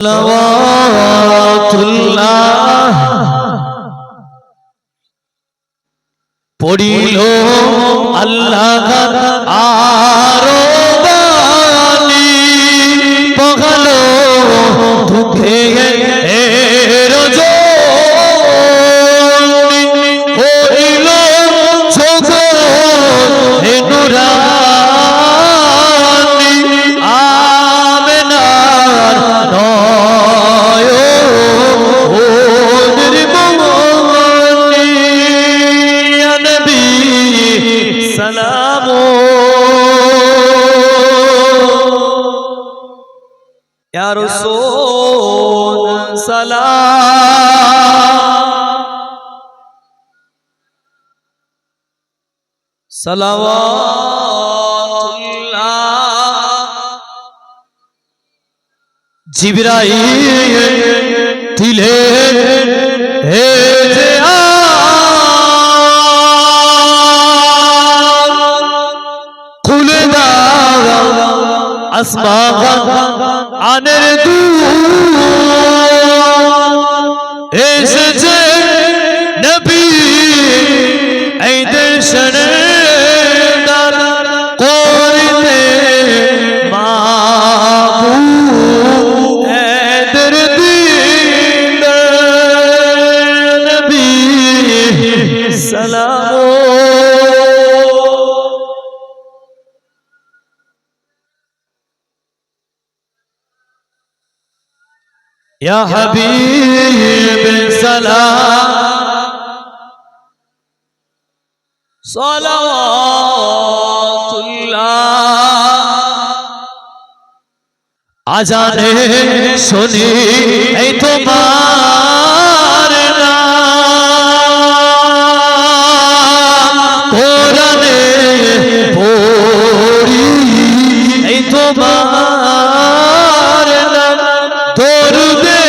সালাওয়াতুল্লাহ পড়িল আল্লাহ আরো বাণী পগালো দুঃখে পড়িল চোখ নুরানি আমেনার সালামো ইয়া রাসূল সালাম সালাওয়াতুল্লাহ জিবরাইল দিলে হে যে আসমান আনের দূত এসেছে নবী এই দর্শনে দার করতে মাবুদ এদের দিন নবী সালাম या हबीब सलाम सलावतुल्लाह आजाने सुनी ऐ तुम्हार नाम कुराने पढ़ी ऐ तुम्हार नाम दरूदे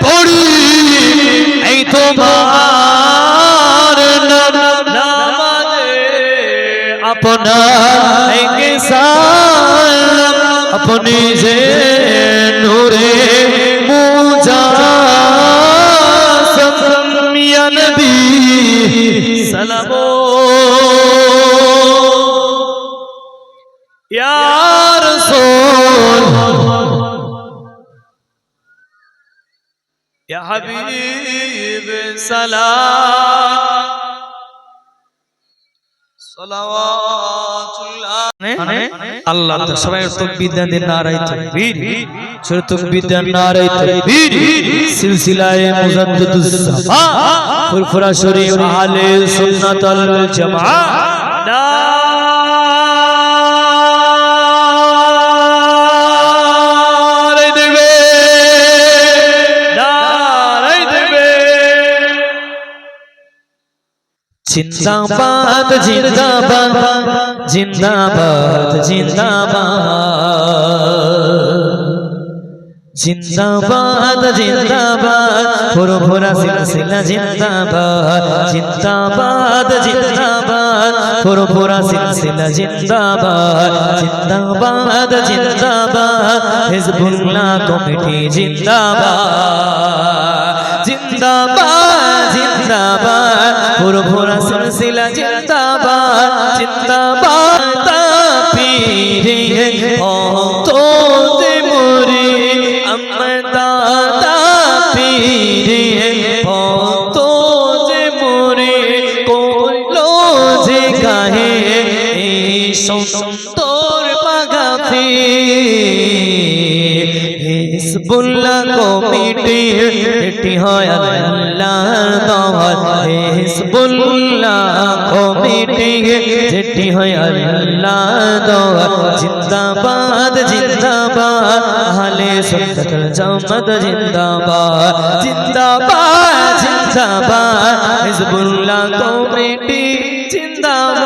पढ़ी ऐ तुम्हार नाम नामाज़े अपना के साथ अपनी से नूरे मुजासम या नबी सलामो या रसूल या हबीब सलाम सलावतुल्लाह আল্লাহ সবাই তাকবীর দেন নারায়ে তাকবীর ছোট তাকবীর দেন নারায়ে তাকবীর সিলসিলায়ে মুজাদ্দিদুস সাফা ফুরফুরা শরীফ আহলে সুন্নাত ওয়াল জামাআহ जिंदाबाद जिंदाबाद जिंदाबाद जिंदाबाद जिंदाबाद जिंदाबाद फुरफुरा सिलसिला जिंदाबाद जिंदाबाद जिंदाबाद फुरफुरा सिलसिला जिंदाबाद जिंदाबाद जिंदाबाद हिजबुल्लाह कमिटी जिंदाबाद जिंदाबाद जिंदाबाद फुरफुरा सिलसिला जिंदाबाद जिंदाबाद तापीरे हो तो दे मोरे अम्मदा तापीरे हो तो दे मोरे कोलो जे गाहे ए सुंदर बागाते हिजबुल्लाह कमिटी एटी হয় আল্লাহর দওয়াত হিজবুল্লাহ কমিটি যেটি হয় আল্লাহর দওয়াত জিন্দাবাদ জিন্দাবাদ আহলে সুন্নাত ওয়াল জামাত জিন্দাবাদ জিন্দাবাদ জিন্দাবাদ হিজবুল্লাহ কমিটি জিন্দাবাদ